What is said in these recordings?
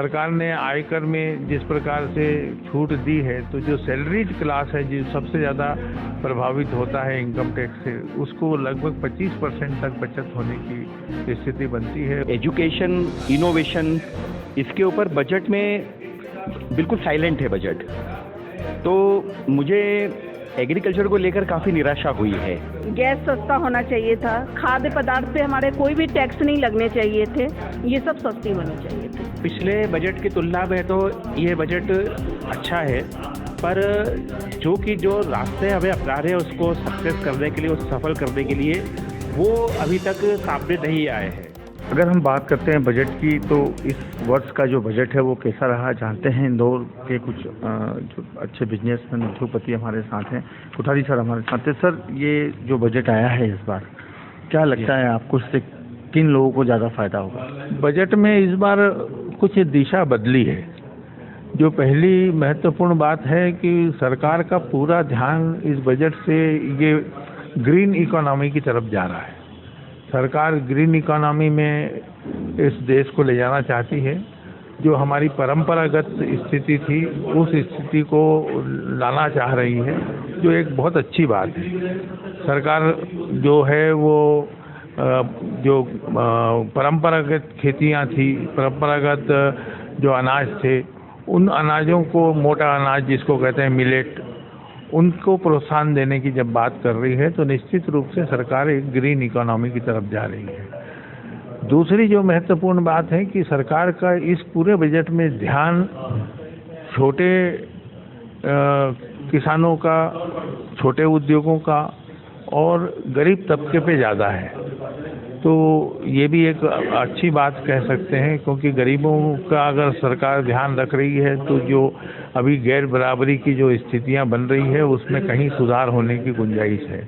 सरकार ने आयकर में जिस प्रकार से छूट दी है, तो जो सैलरीड क्लास है जो सबसे ज़्यादा प्रभावित होता है इनकम टैक्स से, उसको लगभग 25% तक बचत होने की स्थिति बनती है। एजुकेशन, इनोवेशन, इसके ऊपर बजट में बिल्कुल साइलेंट है बजट। तो मुझे एग्रीकल्चर को लेकर काफ़ी निराशा हुई है। गैस सस्ता होना चाहिए था, खाद्य पदार्थ पे हमारे कोई भी टैक्स नहीं लगने चाहिए थे, ये सब सस्ती होने चाहिए थे। पिछले बजट की तुलना में तो ये बजट अच्छा है, पर जो रास्ते हमें अपना रहे हैं उसको सक्सेस करने के लिए, उसको सफल करने के लिए, वो अभी तक सामने नहीं आए हैं। अगर हम बात करते हैं बजट की, तो इस वर्ष का जो बजट है वो कैसा रहा जानते हैं। इंदौर के कुछ जो अच्छे बिजनेसमैन उद्योगपति हमारे साथ हैं। कोठारी सर हमारे साथ हैं। सर, ये जो बजट आया है इस बार, क्या लगता है आपको, इससे किन लोगों को ज़्यादा फायदा होगा? बजट में इस बार कुछ दिशा बदली है। जो पहली महत्वपूर्ण बात है कि सरकार का पूरा ध्यान इस बजट से ये ग्रीन इकोनॉमी की तरफ जा रहा है। सरकार ग्रीन इकोनॉमी में इस देश को ले जाना चाहती है। जो हमारी परंपरागत स्थिति थी, उस स्थिति को लाना चाह रही है, जो एक बहुत अच्छी बात है। सरकार जो है वो जो परंपरागत खेतियां थी, परंपरागत जो अनाज थे, उन अनाजों को, मोटा अनाज जिसको कहते हैं मिलेट, उनको प्रोत्साहन देने की जब बात कर रही है, तो निश्चित रूप से सरकार एक ग्रीन इकोनॉमी की तरफ जा रही है। दूसरी जो महत्वपूर्ण बात है कि सरकार का इस पूरे बजट में ध्यान छोटे किसानों का, छोटे उद्योगों का और गरीब तबके पे ज़्यादा है। तो ये भी एक अच्छी बात कह सकते हैं, क्योंकि गरीबों का अगर सरकार ध्यान रख रही है, तो जो अभी गैर बराबरी की जो स्थितियां बन रही है, उसमें कहीं सुधार होने की गुंजाइश है।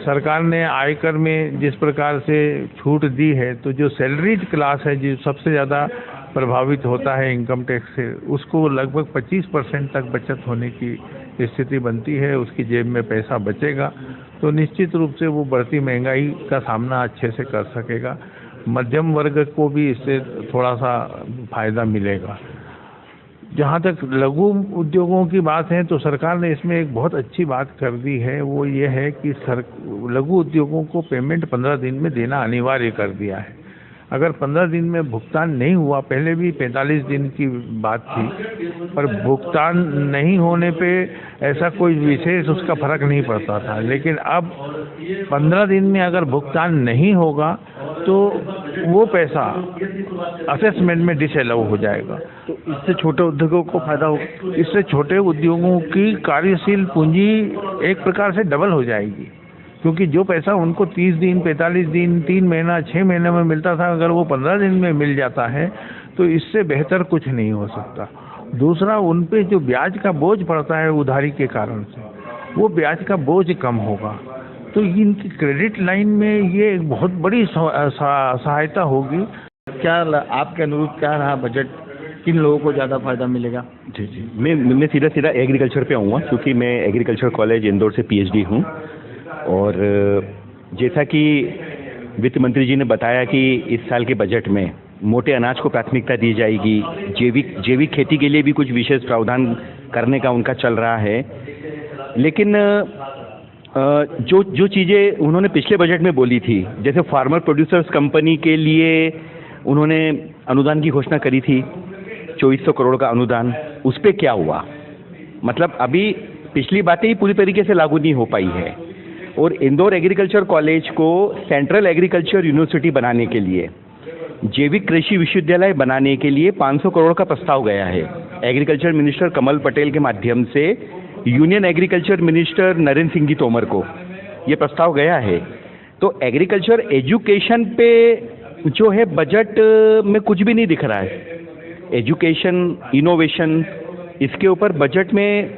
सरकार ने आयकर में जिस प्रकार से छूट दी है, तो जो सैलरीड क्लास है जो सबसे ज़्यादा प्रभावित होता है इनकम टैक्स से, उसको लगभग 25% तक बचत होने की स्थिति बनती है। उसकी जेब में पैसा बचेगा, तो निश्चित रूप से वो बढ़ती महंगाई का सामना अच्छे से कर सकेगा। मध्यम वर्ग को भी इससे थोड़ा सा फायदा मिलेगा। जहाँ तक लघु उद्योगों की बात है, तो सरकार ने इसमें एक बहुत अच्छी बात कर दी है। वो ये है कि लघु उद्योगों को पेमेंट 15 दिन में देना अनिवार्य कर दिया है। अगर 15 दिन में भुगतान नहीं हुआ, पहले भी 45 दिन की बात थी, पर भुगतान नहीं होने पे ऐसा कोई विशेष उसका फर्क नहीं पड़ता था, लेकिन अब 15 दिन में अगर भुगतान नहीं होगा तो वो पैसा असेसमेंट में डिसअलाउ हो जाएगा। तो इससे छोटे उद्योगों को फायदा होगा? इससे छोटे उद्योगों की कार्यशील पूंजी एक प्रकार से डबल हो जाएगी, क्योंकि जो पैसा उनको 30 दिन, 45 दिन, 3 महीना, 6 महीने में मिलता था, अगर वो 15 दिन में मिल जाता है, तो इससे बेहतर कुछ नहीं हो सकता। दूसरा, उन पे जो ब्याज का बोझ पड़ता है उधारी के कारण से, वो ब्याज का बोझ कम होगा। तो इनकी क्रेडिट लाइन में ये एक बहुत बड़ी सहायता होगी। क्या आपके अनुरूप क्या रहा बजट, किन लोगों को ज़्यादा फायदा मिलेगा? जी, मैं सीधा एग्रीकल्चर पे आऊँगा, क्योंकि मैं एग्रीकल्चर कॉलेज इंदौर से PhD हूँ। और जैसा कि वित्त मंत्री जी ने बताया कि इस साल के बजट में मोटे अनाज को प्राथमिकता दी जाएगी, जैविक खेती के लिए भी कुछ विशेष प्रावधान करने का उनका चल रहा है। लेकिन जो चीज़ें उन्होंने पिछले बजट में बोली थी, जैसे फार्मर प्रोड्यूसर्स कंपनी के लिए उन्होंने अनुदान की घोषणा करी थी, 2400 करोड़ का अनुदान, उस पर क्या हुआ? मतलब अभी पिछली बातें ही पूरी तरीके से लागू नहीं हो पाई है। और इंदौर एग्रीकल्चर कॉलेज को सेंट्रल एग्रीकल्चर यूनिवर्सिटी बनाने के लिए, जैविक कृषि विश्वविद्यालय बनाने के लिए 500 करोड़ का प्रस्ताव गया है। एग्रीकल्चर मिनिस्टर कमल पटेल के माध्यम से union agriculture minister Narendra Singh ji Tomar को ये प्रस्ताव गया है। तो एग्रीकल्चर एजुकेशन पे जो है बजट में कुछ भी नहीं दिख रहा है। एजुकेशन, इनोवेशन, इसके ऊपर बजट में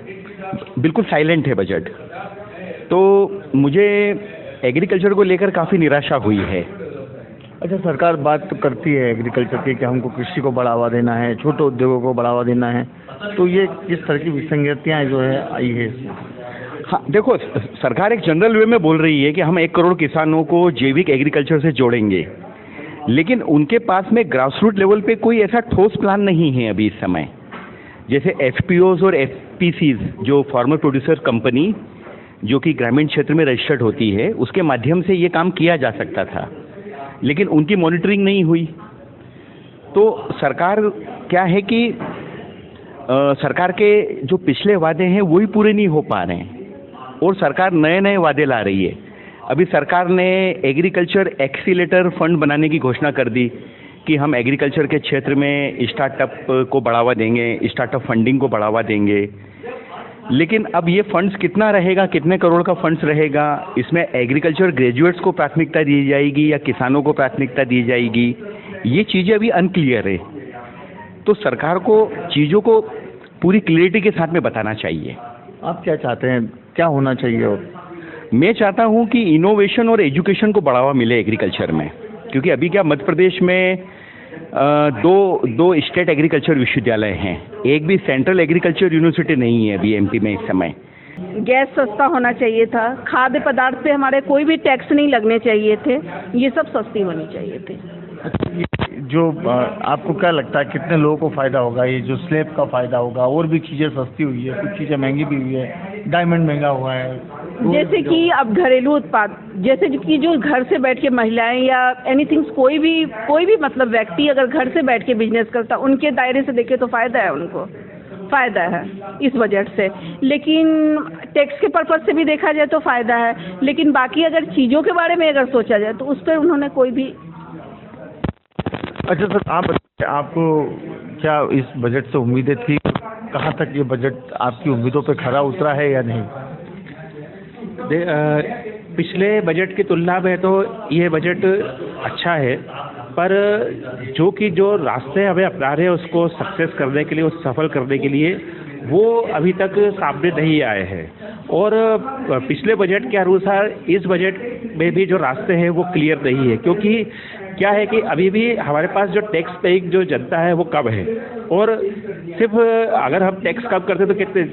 बिल्कुल साइलेंट है बजट। तो मुझे एग्रीकल्चर को लेकर काफ़ी निराशा हुई है। अच्छा, सरकार बात तो करती है एग्रीकल्चर की कि हमको कृषि को बढ़ावा देना है, छोटे उद्योगों को बढ़ावा देना है, तो ये किस तरह की विसंगतियाँ जो है आई है इसमें? हाँ, देखो, सरकार एक जनरल वे में बोल रही है कि हम 1 करोड़ किसानों को जैविक एग्रीकल्चर से जोड़ेंगे, लेकिन उनके पास में ग्रास रूट लेवल पे कोई ऐसा ठोस प्लान नहीं है अभी इस समय। जैसे एफपीओज और एफपीसीज, जो फार्मर प्रोड्यूसर कंपनी जो कि ग्रामीण क्षेत्र में रजिस्टर्ड होती है, उसके माध्यम से ये काम किया जा सकता था, लेकिन उनकी मॉनिटरिंग नहीं हुई। तो सरकार क्या है कि सरकार के जो पिछले वादे हैं वही पूरे नहीं हो पा रहे हैं और सरकार नए नए वादे ला रही है। अभी सरकार ने एग्रीकल्चर एक्सीलेटर फंड बनाने की घोषणा कर दी कि हम एग्रीकल्चर के क्षेत्र में स्टार्टअप को बढ़ावा देंगे, स्टार्टअप फंडिंग को बढ़ावा देंगे। लेकिन अब ये फंड्स कितना रहेगा, कितने करोड़ का फंड्स रहेगा, इसमें एग्रीकल्चर ग्रेजुएट्स को प्राथमिकता दी जाएगी या किसानों को प्राथमिकता दी जाएगी, ये चीज़ें अभी अनक्लियर है। तो सरकार को चीज़ों को पूरी क्लियरिटी के साथ में बताना चाहिए। आप क्या चाहते हैं, क्या होना चाहिए? और मैं चाहता हूं कि इनोवेशन और एजुकेशन को बढ़ावा मिले एग्रीकल्चर में, क्योंकि अभी क्या मध्य प्रदेश में दो स्टेट एग्रीकल्चर विश्वविद्यालय हैं, एक भी सेंट्रल एग्रीकल्चर यूनिवर्सिटी नहीं है अभी एमपी में इस समय। गैस सस्ता होना चाहिए था, खाद्य पदार्थ पे हमारे कोई भी टैक्स नहीं लगने चाहिए थे, ये सब सस्ती होनी चाहिए थे। जो आपको क्या लगता है कितने लोगों को फ़ायदा होगा? ये जो स्लैब का फ़ायदा होगा, और भी चीज़ें सस्ती हुई है, कुछ चीज़ें महंगी भी हुई है, डायमंड महंगा हुआ है, जैसे कि अब घरेलू उत्पाद, जैसे कि जो घर से बैठ के महिलाएं या एनीथिंग कोई भी मतलब व्यक्ति अगर घर से बैठ के बिजनेस करता, उनके दायरे से देखे तो फ़ायदा है, उनको फ़ायदा है इस बजट से। लेकिन टैक्स के पर्पज़ से भी देखा जाए तो फ़ायदा है, लेकिन बाकी अगर चीज़ों के बारे में अगर सोचा जाए तो उस पर उन्होंने कोई भी। अच्छा सर, आपको क्या इस बजट से उम्मीदें थी? कहाँ तक ये बजट आपकी उम्मीदों पे खरा उतरा है या नहीं? पिछले बजट की तुलना में तो ये बजट अच्छा है, पर जो रास्ते हमें अपना रहे हैं उसको सक्सेस करने के लिए, उस सफल करने के लिए, वो अभी तक सामने नहीं आए हैं। और पिछले बजट के अनुसार इस बजट में भी जो रास्ते हैं वो क्लियर नहीं है, क्योंकि क्या है कि अभी भी हमारे पास जो टैक्स पेइंग जो जनता है वो कम है, और सिर्फ अगर हम टैक्स कम करते तो कितने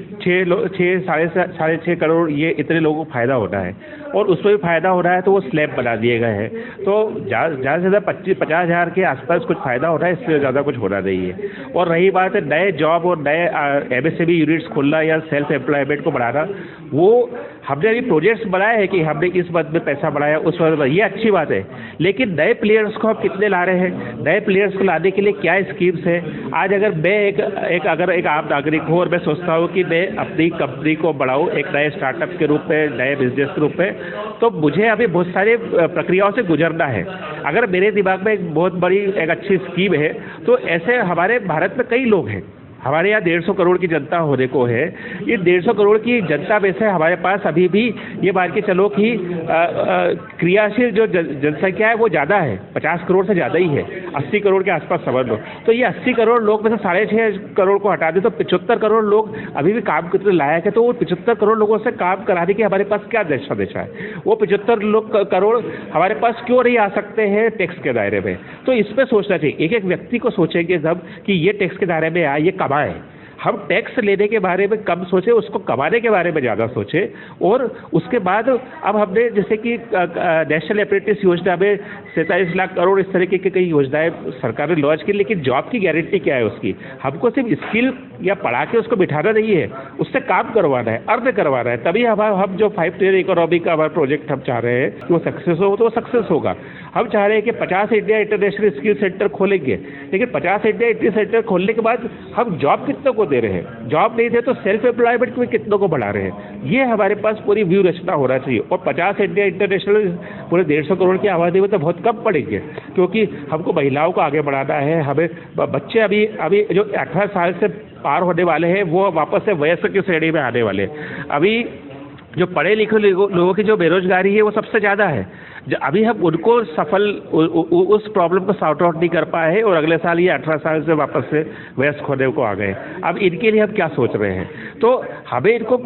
6 करोड़ ये इतने लोगों को फ़ायदा होना है, और उसमें भी फ़ायदा हो रहा है तो वो स्लैब बना दिए गए हैं। तो ज़्यादा से ज़्यादा 50 हज़ार के आसपास कुछ फ़ायदा हो रहा है, इससे ज़्यादा कुछ होना नहीं है। और रही बात है नए जॉब और नए एमएसएमई यूनिट्स खोलना या सेल्फ एम्प्लॉयमेंट को बढ़ाना, वो हमने अभी प्रोजेक्ट्स बनाए हैं कि हमने इस बात में पैसा बढ़ाया, उस बात में, ये अच्छी बात है। लेकिन नए प्लेयर्स को हम कितने ला रहे हैं? नए प्लेयर्स को लाने के लिए क्या स्कीम्स है? आज अगर मैं एक आम नागरिक हूँ और मैं सोचता हूँ कि मैं अपनी कंपनी को बढ़ाऊँ एक नए स्टार्टअप के रूप में, नए बिजनेस के रूप में, तो मुझे अभी बहुत सारी प्रक्रियाओं से गुजरना है। अगर मेरे दिमाग में एक बहुत बड़ी एक अच्छी स्कीम है, तो ऐसे हमारे भारत में कई लोग हैं। हमारे यहाँ 150 करोड़ की जनता होने को है। ये 150 करोड़ की जनता में से हमारे पास अभी भी ये मान के चलो कि क्रियाशील जो जनसंख्या है वो ज़्यादा है, 50 करोड़ से ज़्यादा ही है, 80 करोड़ के आसपास समझ लो। तो ये 80 करोड़ लोग में से 6.5 करोड़ को हटा दे तो 75 करोड़ लोग अभी भी काम करने लायक है। तो वो 75 करोड़ लोगों से काम कराने की हमारे पास क्या दिशा है? वो 75 करोड़ हमारे पास क्यों नहीं आ सकते हैं टैक्स के दायरे में? तो इस पर सोचना चाहिए। एक एक व्यक्ति को सोचेंगे जब कि ये टैक्स के दायरे में आए, ये कमाए। हम टैक्स लेने के बारे में कम सोचे, उसको कमाने के बारे में ज़्यादा सोचे। और उसके बाद अब हमने जैसे कि नेशनल अप्रेंटिस योजना में 47 लाख करोड़ इस तरीके की कई योजनाएं सरकार ने लॉन्च की, लेकिन जॉब की गारंटी क्या है उसकी? हमको सिर्फ स्किल या पढ़ा के उसको बिठाना नहीं है, उससे काम करवाना है, अर्न करवाना है। तभी हम जो 5 टियर इकोनॉमी का हमारा प्रोजेक्ट हम चाह रहे हैं कि वो सक्सेस हो, तो वो सक्सेस होगा। हम चाह रहे हैं कि 50 इंडिया इंटरनेशनल स्किल सेंटर खोलेंगे, लेकिन 50 इंडिया इंटरनेशनल सेंटर खोलने के बाद हम जॉब कितनों को दे रहे हैं? जॉब नहीं दे तो सेल्फ एम्प्लॉयमेंट में कितनों को बढ़ा रहे हैं? ये हमारे पास पूरी व्यू रचना होना चाहिए। और 50 इंडिया इंटरनेशनल पूरे 150 करोड़ की आबादी में तो बहुत कम पड़ेंगे, क्योंकि हमको महिलाओं को आगे बढ़ाना है। हमें बच्चे अभी जो 18 साल से पार होने वाले हैं वो वापस से वयस्क की श्रेणी में आने वाले हैं। अभी जो पढ़े लिखे लोगों की जो बेरोजगारी है वो सबसे ज़्यादा है। अभी हम उनको उस प्रॉब्लम को सॉर्ट आउट नहीं कर पाए हैं, और अगले साल ये 18 साल से वापस से वयस्क होने को आ गए। अब इनके लिए हम क्या सोच रहे हैं? तो हमें इनको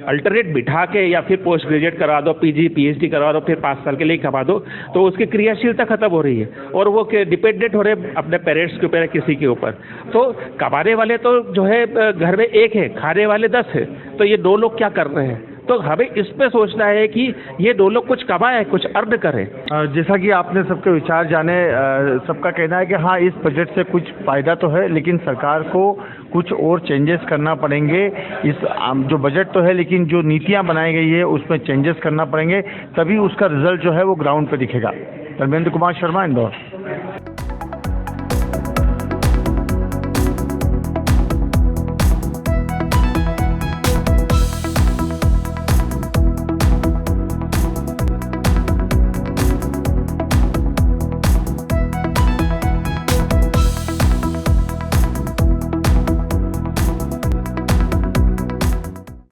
अल्टरनेट बिठा के या फिर पोस्ट ग्रेजुएट करा दो, PhD करवा दो, फिर 5 साल के लिए कमा दो, तो उसकी क्रियाशीलता खत्म हो रही है और वो डिपेंडेंट हो रहे हैं अपने पेरेंट्स के ऊपर या किसी के ऊपर। तो कमाने वाले तो जो है घर में एक है, खाने वाले 10 है, तो ये 2 लोग क्या कर रहे हैं? तो हमें इस पे सोचना है कि ये दो लोग कुछ कमाएं, कुछ अर्न करें। जैसा कि आपने सबके विचार जाने, सबका कहना है कि हाँ इस बजट से कुछ फायदा तो है लेकिन सरकार को कुछ और चेंजेस करना पड़ेंगे। इस जो बजट तो है लेकिन जो नीतियां बनाई गई है उसमें चेंजेस करना पड़ेंगे, तभी उसका रिजल्ट जो है वो ग्राउंड पे दिखेगा। धर्मेंद्र कुमार शर्मा, इंदौर।